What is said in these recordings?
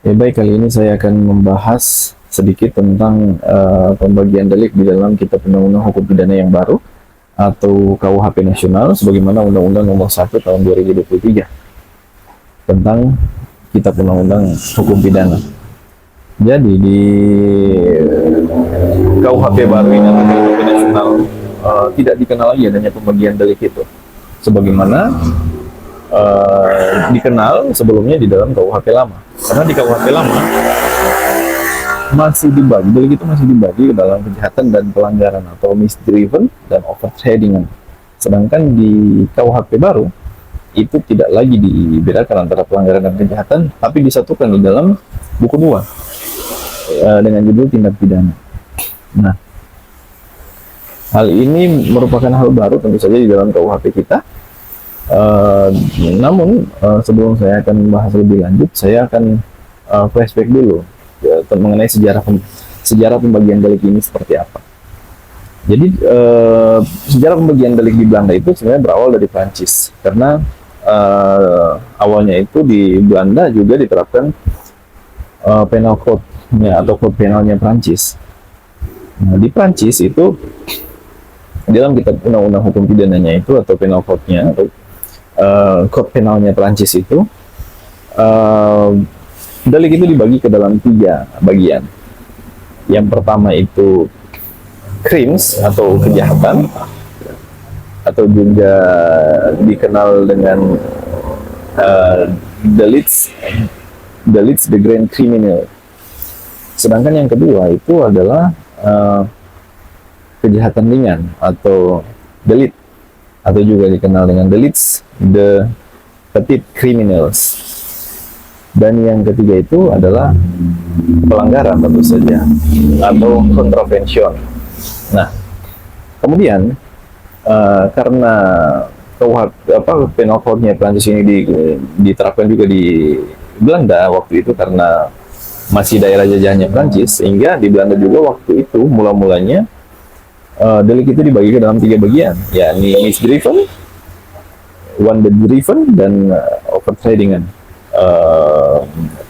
Ya baik, kali ini saya akan membahas sedikit tentang pembagian delik di dalam Kitab Undang-Undang Hukum Pidana yang baru atau KUHP Nasional sebagaimana Undang-Undang Nomor 1 Tahun 2023 tentang Kitab Undang-Undang Hukum Pidana. Jadi di KUHP baru ini atau KUHP Nasional tidak dikenal lagi adanya pembagian delik itu sebagaimana dikenal sebelumnya di dalam KUHP lama. Karena di KUHP lama masih dibagi, delik itu masih dibagi ke dalam kejahatan dan pelanggaran atau misdriven dan overtrading. Sedangkan di KUHP baru itu tidak lagi dibedakan antara pelanggaran dan kejahatan, tapi disatukan di dalam buku 2 dengan judul tindak pidana. Nah, hal ini merupakan hal baru tentu saja di dalam KUHP kita. Namun sebelum saya akan membahas lebih lanjut, saya akan flashback dulu mengenai sejarah pembagian delik ini seperti apa. Jadi sejarah pembagian delik di Belanda itu sebenarnya berawal dari Prancis, karena awalnya itu di Belanda juga diterapkan penal code-nya atau kode penalnya Prancis. Nah, di Prancis itu dalam kitab undang-undang hukum pidananya itu atau penal code-nya atau kode penalnya Prancis itu delik itu dibagi ke dalam 3 bagian. Yang pertama itu crimes atau kejahatan atau juga dikenal dengan deliits de grand criminal. Sedangkan yang kedua itu adalah kejahatan ringan atau delit atau juga dikenal dengan deliits de petit criminals. Dan yang ketiga itu adalah pelanggaran tentu saja atau contravention. Nah, kemudian karena penal code-nya Prancis ini diterapkan juga di Belanda waktu itu karena masih daerah jajahannya Prancis, sehingga di Belanda juga waktu itu mula-mulanya delik itu dibagi ke dalam 3 bagian, yakni misdriven, wonder-driven, dan overtrading.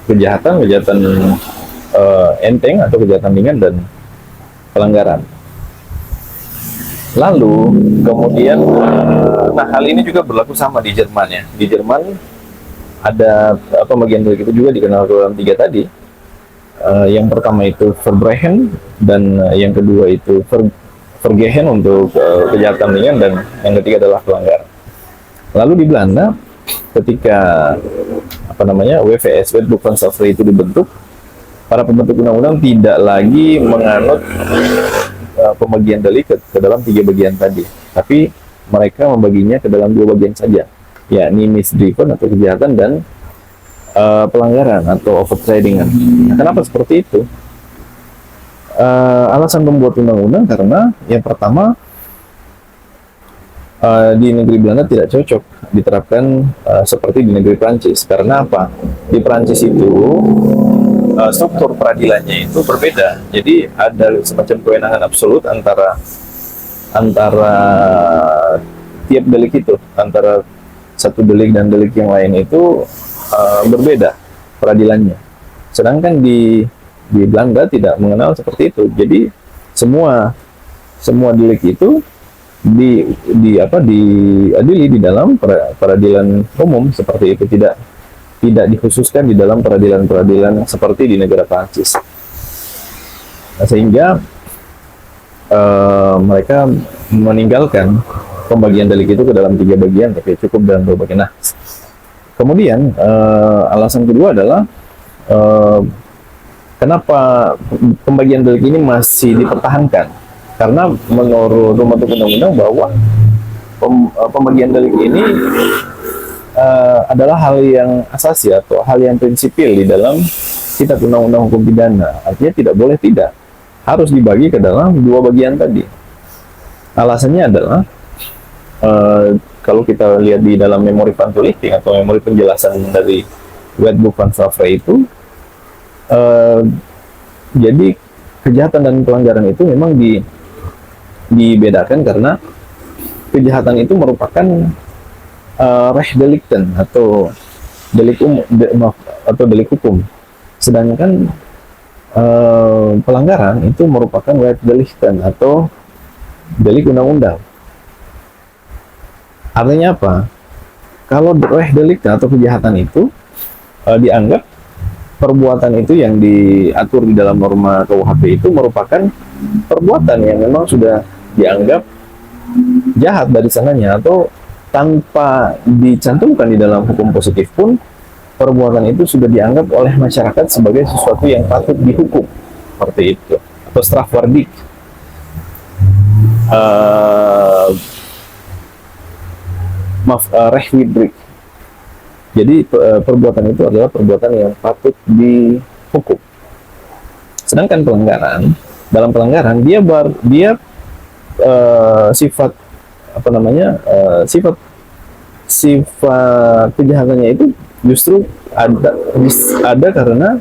Kejahatan enteng atau kejahatan ringan dan pelanggaran. Lalu kemudian nah hal ini juga berlaku sama di Jerman ya. Di Jerman ada pembagian delik itu juga dikenal dalam 3 tadi. Yang pertama itu Verbrechen, dan yang kedua itu Vergehen untuk kejahatan ringan, dan yang ketiga adalah pelanggaran. Lalu di Belanda ketika WVS, Wetboek van Strafrecht itu dibentuk, para pembentuk undang-undang tidak lagi menganut pembagian delik ke dalam 3 bagian tadi, tapi mereka membaginya ke dalam 2 bagian saja, yakni misdriven atau kejahatan dan pelanggaran atau overtrading. Nah, kenapa seperti itu? Alasan pembuat undang-undang karena yang pertama, di negeri Belanda tidak cocok diterapkan seperti di negeri Prancis. Karena apa? Di Prancis itu struktur peradilannya itu berbeda. Jadi ada semacam kewenangan absolut antara tiap delik itu, antara satu delik dan delik yang lain itu berbeda peradilannya. Sedangkan di Belanda tidak mengenal seperti itu. Jadi semua delik itu diadili di dalam peradilan umum seperti itu, tidak dikhususkan di dalam peradilan seperti di negara Prancis. Nah, sehingga mereka meninggalkan pembagian delik itu ke dalam 3 bagian, tapi cukup dalam 2 bagian. Nah, kemudian alasan kedua adalah kenapa pembagian delik ini masih dipertahankan. Karena menurut pembentuk undang-undang bahwa pembagian delik ini adalah hal yang asasi atau hal yang prinsipil di dalam kitab undang-undang hukum pidana. Artinya tidak boleh tidak, harus dibagi ke dalam 2 bagian tadi. Alasannya adalah kalau kita lihat di dalam memori van toelichting atau memori penjelasan dari Wetboek van Strafrecht itu, jadi kejahatan dan pelanggaran itu memang dibedakan karena kejahatan itu merupakan rechtsdelicten atau delik delik hukum. Sedangkan pelanggaran itu merupakan Wetdelikten atau delik undang-undang. Artinya apa? Kalau Wetdelikten atau kejahatan itu dianggap perbuatan itu yang diatur di dalam norma KUHP itu merupakan perbuatan yang memang sudah dianggap jahat dari sananya, atau tanpa dicantumkan di dalam hukum positif pun perbuatan itu sudah dianggap oleh masyarakat sebagai sesuatu yang patut dihukum, seperti itu, atau strafwaardig. Rechtwidrig. Jadi perbuatan itu adalah perbuatan yang patut dihukum. Sedangkan pelanggaran, dalam pelanggaran dia sifat apa namanya sifat kejahatannya itu justru ada karena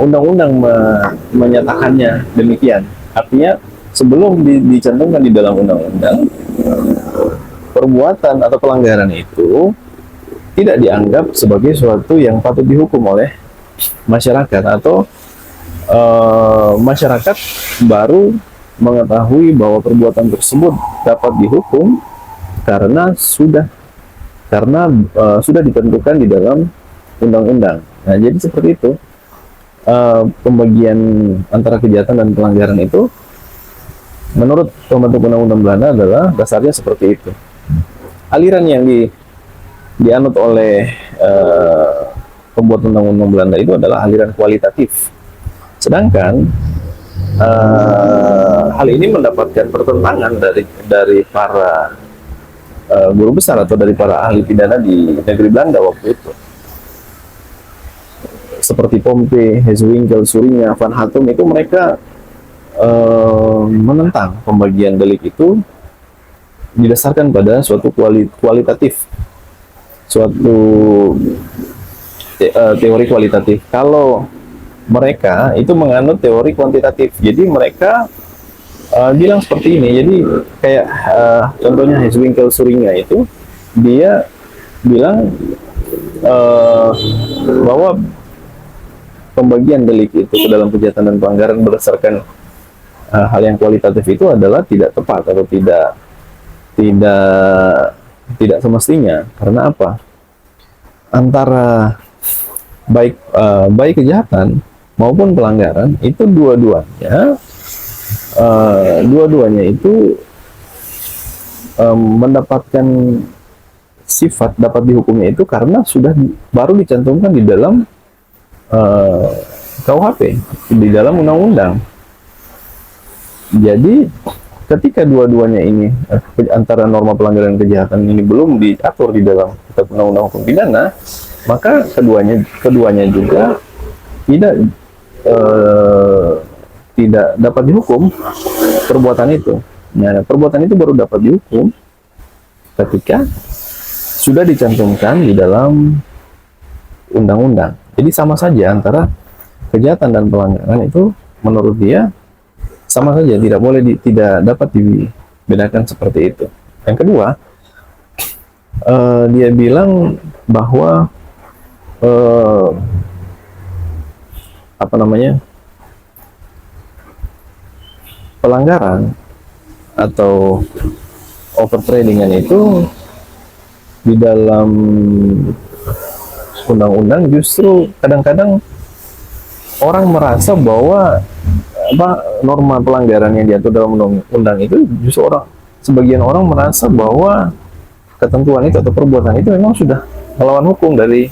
undang-undang menyatakannya demikian. Artinya sebelum dicantumkan di dalam undang-undang, perbuatan atau pelanggaran itu tidak dianggap sebagai sesuatu yang patut dihukum oleh masyarakat, atau masyarakat baru mengetahui bahwa perbuatan tersebut dapat dihukum karena sudah ditentukan di dalam undang-undang. Nah, jadi seperti itu pembagian antara kejahatan dan pelanggaran itu menurut pembentuk undang-undang Belanda adalah dasarnya seperti itu. Aliran yang dianut oleh pembuat undang-undang Belanda itu adalah aliran kualitatif. Sedangkan hal ini mendapatkan pertentangan dari para guru besar atau dari para ahli pidana di negeri Belanda waktu itu, seperti Pompe, Heswinkel, Surinya, Van Hattum. Itu mereka menentang pembagian delik itu didasarkan pada suatu kualitatif, suatu teori kualitatif. Kalau mereka itu menganut teori kuantitatif, jadi mereka bilang seperti ini. Jadi kayak contohnya Heswinkel Surinya itu, dia bilang bahwa pembagian delik itu ke dalam kejahatan dan pelanggaran berdasarkan hal yang kualitatif itu adalah tidak tepat atau tidak semestinya. Karena apa? Antara baik kejahatan maupun pelanggaran itu dua-duanya itu mendapatkan sifat dapat dihukumnya itu karena sudah baru dicantumkan di dalam KUHP, di dalam undang-undang. Jadi ketika dua-duanya ini antara norma pelanggaran dan kejahatan ini belum diatur di dalam kitab undang-undang hukum pidana, maka keduanya juga tidak dapat dihukum perbuatan itu. Nah, perbuatan itu baru dapat dihukum ketika sudah dicantumkan di dalam undang-undang. Jadi sama saja antara kejahatan dan pelanggaran itu menurut dia sama saja, tidak dapat dibedakan seperti itu. Yang kedua, dia bilang bahwa pelanggaran atau overtradingan itu di dalam undang-undang justru kadang-kadang orang merasa bahwa norma pelanggaran yang diatur dalam undang-undang itu justru sebagian orang merasa bahwa ketentuan itu atau perbuatan itu memang sudah melawan hukum dari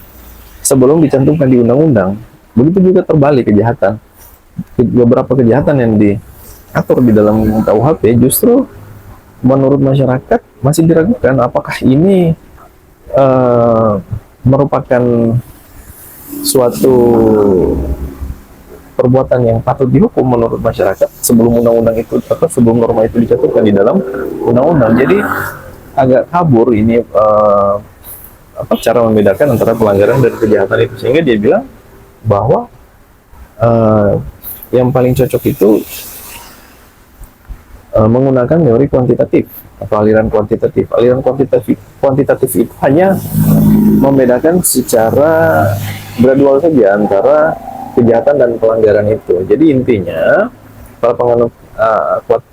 sebelum dicantumkan di undang-undang. Begitu juga terbalik kejahatan. Beberapa kejahatan yang diatur di dalam KUHP justru menurut masyarakat masih diragukan apakah ini merupakan suatu perbuatan yang patut dihukum menurut masyarakat sebelum undang-undang itu atau sebelum norma itu dicantumkan di dalam undang-undang. Jadi agak kabur ini cara membedakan antara pelanggaran dan kejahatan itu, sehingga dia bilang bahwa yang paling cocok itu menggunakan teori kuantitatif atau aliran kuantitatif. Aliran kuantitatif itu hanya membedakan secara gradual saja antara kejahatan dan pelanggaran itu. Jadi intinya para penganut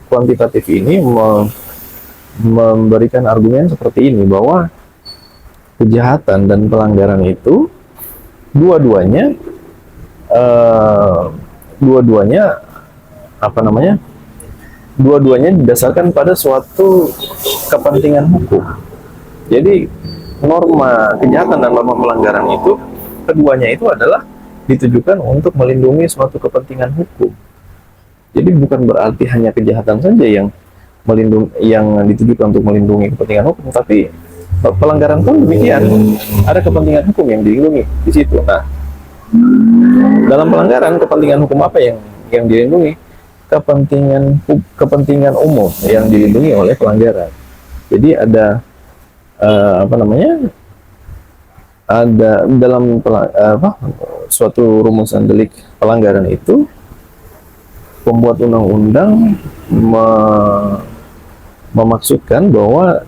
kuantitatif ini memberikan argumen seperti ini, bahwa kejahatan dan pelanggaran itu dua-duanya dua-duanya apa namanya? Dua-duanya didasarkan pada suatu kepentingan hukum. Jadi norma kejahatan dan norma pelanggaran itu, keduanya itu adalah ditujukan untuk melindungi suatu kepentingan hukum. Jadi bukan berarti hanya kejahatan saja yang ditujukan untuk melindungi kepentingan hukum, tapi pelanggaran pun demikian, ada kepentingan hukum yang dilindungi di situ. Nah, dalam pelanggaran, kepentingan hukum apa yang dilindungi? Kepentingan umum yang dilindungi oleh pelanggaran. Jadi ada ada dalam suatu rumusan delik pelanggaran itu, pembuat undang-undang memaksudkan bahwa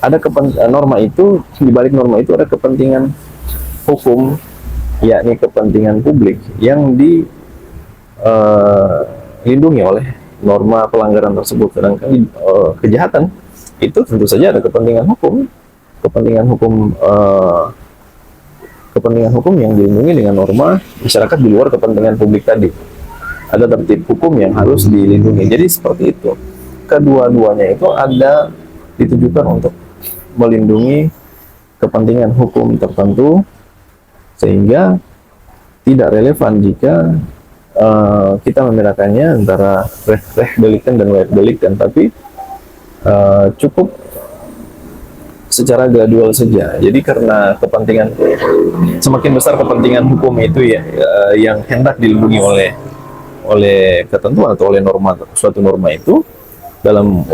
ada norma itu, di balik norma itu ada kepentingan hukum, yakni kepentingan publik yang dilindungi oleh norma pelanggaran tersebut. Sedangkan kejahatan itu tentu saja ada kepentingan hukum yang dilindungi dengan norma masyarakat di luar kepentingan publik tadi. Ada tertib hukum yang harus dilindungi. Jadi seperti itu. Kedua-duanya itu ada ditujukan untuk melindungi kepentingan hukum tertentu, sehingga tidak relevan jika kita membedakannya antara reh delikten dan web delikten, tapi cukup secara gradual saja. Jadi karena kepentingan, semakin besar kepentingan hukum itu ya, yang hendak dilindungi oleh ketentuan atau oleh suatu norma itu dalam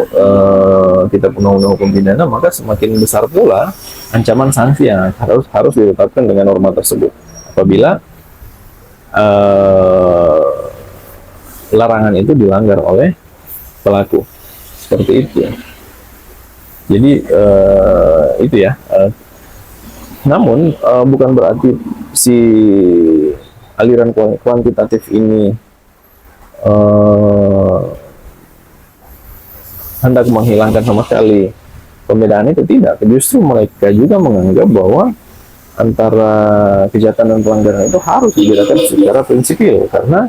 kitab undang-undang hukum pidana, maka semakin besar pula ancaman sanksi yang harus ditetapkan dengan norma tersebut apabila larangan itu dilanggar oleh pelaku. Seperti itu. Jadi itu ya. Namun bukan berarti si aliran kuantitatif ini hendak menghilangkan sama sekali pembedaan itu. Tidak. Justru mereka juga menganggap bahwa antara kejahatan dan pelanggaran itu harus dibedakan secara prinsipil, karena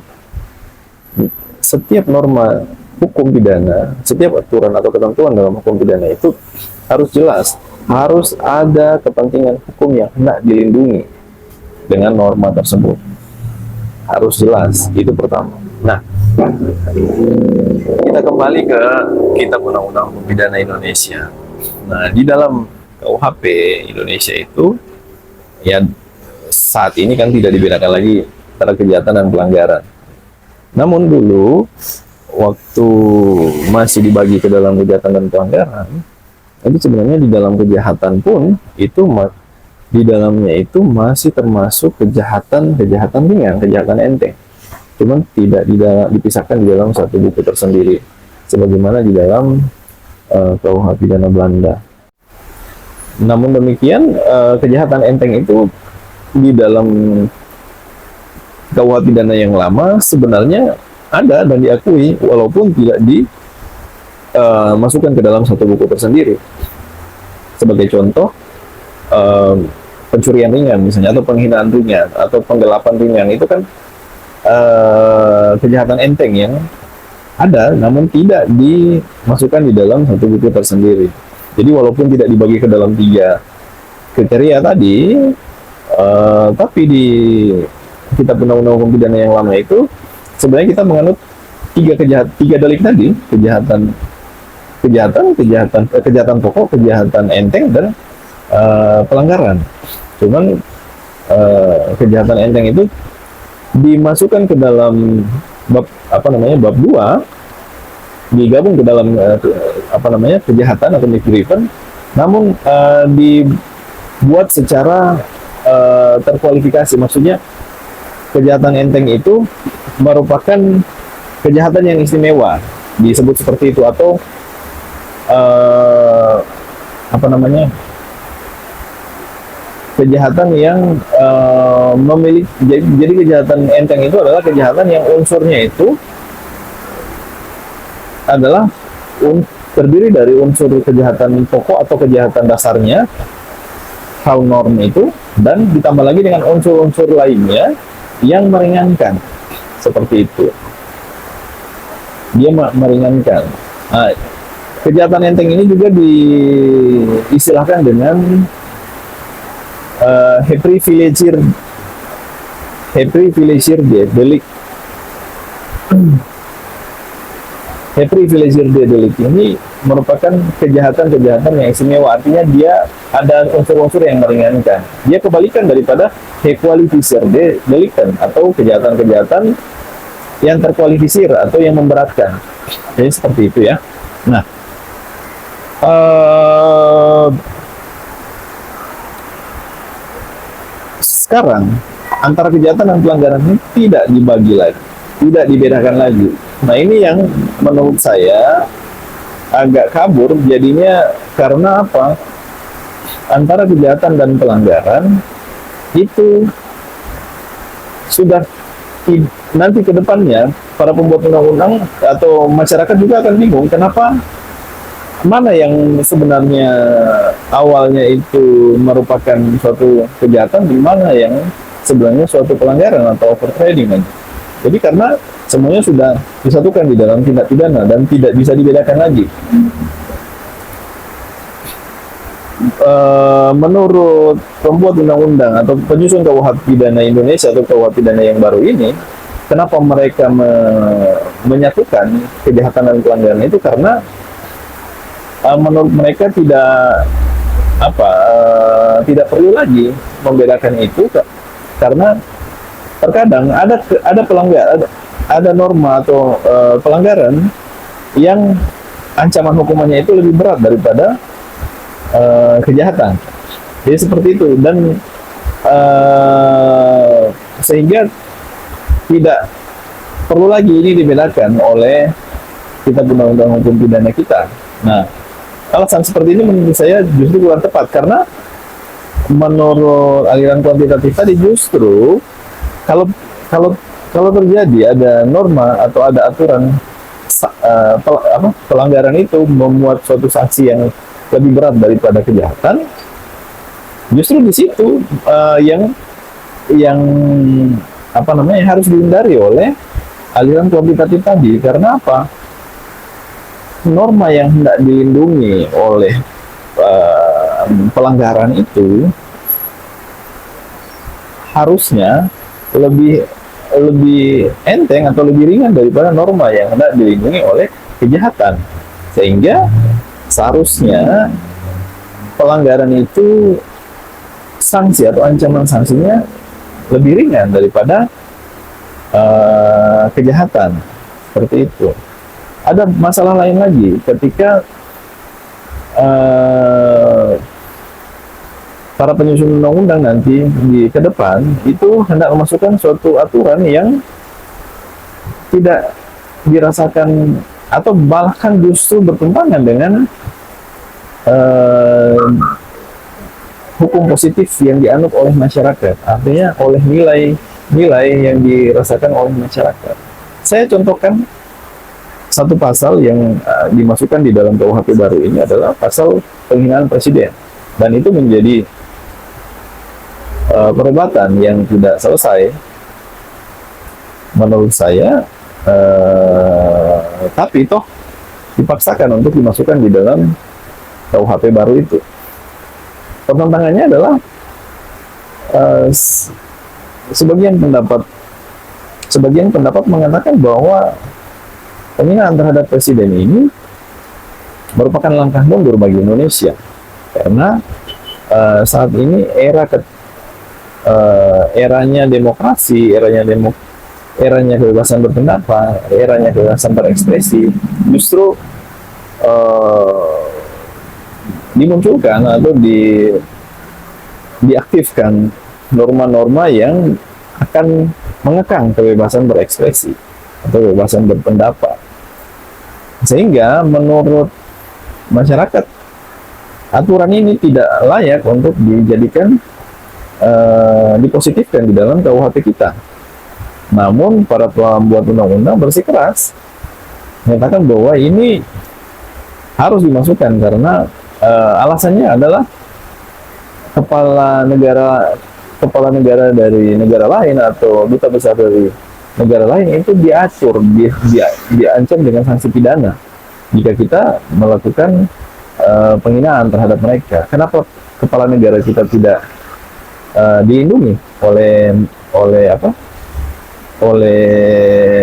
setiap norma hukum pidana, setiap aturan atau ketentuan dalam hukum pidana itu harus jelas, harus ada kepentingan hukum yang hendak dilindungi dengan norma tersebut, harus jelas. Itu pertama. Nah, kita kembali ke kitab undang-undang hukum pidana Indonesia. Nah, di dalam KUHP Indonesia itu ya saat ini kan tidak dibedakan lagi antara kejahatan dan pelanggaran. Namun dulu waktu masih dibagi ke dalam kejahatan dan pelanggaran, itu sebenarnya di dalam kejahatan pun itu di dalamnya itu masih termasuk kejahatan ringan, kejahatan enteng. Cuman tidak dipisahkan di dalam satu buku tersendiri, sebagaimana di dalam KUH pidana Belanda. Namun demikian, kejahatan enteng itu di dalam KUH pidana yang lama sebenarnya ada dan diakui, walaupun tidak dimasukkan ke dalam satu buku tersendiri. Sebagai contoh, pencurian ringan misalnya, atau penghinaan ringan, atau penggelapan ringan, itu kan kejahatan enteng yang ada, namun tidak dimasukkan di dalam satu buku tersendiri. Jadi walaupun tidak dibagi ke dalam 3 kriteria tadi, tapi di kitab undang-undang hukum pidana yang lama itu sebenarnya kita menganut 3 delik tadi: kejahatan pokok, kejahatan enteng, dan pelanggaran. Cuman kejahatan enteng itu dimasukkan ke dalam bab bab 2, digabung ke dalam kejahatan atau misdriven, namun dibuat secara terkualifikasi. Maksudnya kejahatan enteng itu merupakan kejahatan yang istimewa, disebut seperti itu, atau kejahatan yang memiliki, jadi kejahatan enteng itu adalah kejahatan yang unsurnya itu adalah terdiri dari unsur kejahatan pokok atau kejahatan dasarnya, hal norm itu, dan ditambah lagi dengan unsur-unsur lainnya yang meringankan, seperti itu. Dia meringankan. Nah, kejahatan enteng ini juga diistilahkan dengan Heprivilegier delik. Heprivilegier delik ini merupakan kejahatan-kejahatan yang istimewa, artinya dia ada unsur-unsur yang meringankan. Dia kebalikan daripada Hequalificer delicten atau kejahatan-kejahatan yang terkualifisir atau yang memberatkan. Jadi seperti itu ya. Nah, sekarang antara kejahatan dan pelanggaran ini tidak dibagi lagi, tidak dibedakan lagi. Nah, ini yang menurut saya agak kabur jadinya. Karena apa? Antara kejahatan dan pelanggaran itu sudah nanti ke depannya para pembuat undang-undang atau masyarakat juga akan bingung kenapa, mana yang sebenarnya awalnya itu merupakan suatu kejahatan, di mana yang sebenarnya suatu pelanggaran atau overtrading. Jadi karena semuanya sudah disatukan di dalam tindak pidana dan tidak bisa dibedakan lagi. Menurut pembuat undang-undang atau penyusun KUHP pidana Indonesia atau KUHP pidana yang baru ini, kenapa mereka menyatukan kejahatan dan pelanggaran itu? Karena menurut mereka tidak perlu lagi membedakan itu, karena terkadang ada pelanggaran, ada norma atau pelanggaran yang ancaman hukumannya itu lebih berat daripada kejahatan. Jadi seperti itu, dan sehingga tidak perlu lagi ini dibedakan oleh kitab undang-undang hukum pidana kita. Nah, alasan seperti ini menurut saya justru kurang tepat, karena menurut aliran kuantitatif tadi justru kalau terjadi ada norma atau ada aturan pelanggaran itu memuat suatu sanksi yang lebih berat daripada kejahatan, justru di situ yang harus dihindari oleh aliran kuantitatif tadi. Karena apa? Norma yang hendak dilindungi oleh pelanggaran itu harusnya lebih enteng atau lebih ringan daripada norma yang hendak dilindungi oleh kejahatan, sehingga seharusnya pelanggaran itu sanksi atau ancaman sanksinya lebih ringan daripada kejahatan. Seperti itu. Ada masalah lain lagi ketika para penyusun undang-undang nanti ke depan itu hendak memasukkan suatu aturan yang tidak dirasakan atau bahkan justru bertentangan dengan hukum positif yang dianut oleh masyarakat, artinya oleh nilai yang dirasakan oleh masyarakat. Saya contohkan satu pasal yang dimasukkan di dalam KUHP baru ini adalah pasal penghinaan presiden, dan itu menjadi perdebatan yang tidak selesai menurut saya, tapi toh dipaksakan untuk dimasukkan di dalam KUHP baru itu. Pertentangannya adalah sebagian pendapat mengatakan bahwa penghinaan terhadap presiden ini merupakan langkah mundur bagi Indonesia, karena saat ini eranya demokrasi, eranya kebebasan berpendapat, eranya kebebasan berekspresi, justru dimunculkan atau diaktifkan norma-norma yang akan mengekang kebebasan berekspresi atau kebebasan berpendapat, sehingga menurut masyarakat aturan ini tidak layak untuk dijadikan dipositifkan di dalam KUHP kita. Namun para pembuat undang-undang bersikeras menyatakan bahwa ini harus dimasukkan karena alasannya adalah kepala negara dari negara lain atau duta besar dari negara lain itu diatur, diancam dengan sanksi pidana jika kita melakukan penghinaan terhadap mereka. Kenapa kepala negara kita tidak dilindungi oleh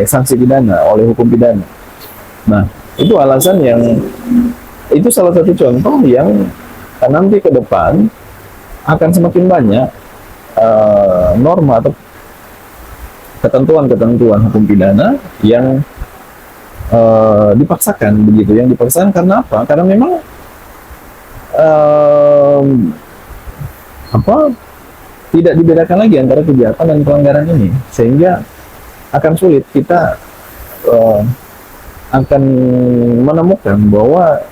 sanksi pidana, oleh hukum pidana? Nah, itu alasan yang itu salah satu contoh yang nanti ke depan akan semakin banyak norma atau ketentuan-ketentuan hukum pidana yang dipaksakan begitu. Yang dipaksakan karena apa? Karena memang tidak dibedakan lagi antara kejahatan dan pelanggaran ini, sehingga akan sulit kita akan menemukan bahwa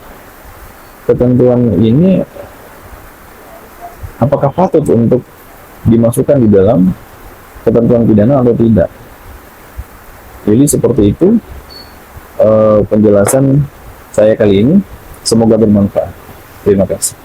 ketentuan ini apakah patut untuk dimasukkan di dalam ketentuan pidana atau tidak. Jadi seperti itu penjelasan saya kali ini. Semoga bermanfaat. Terima kasih.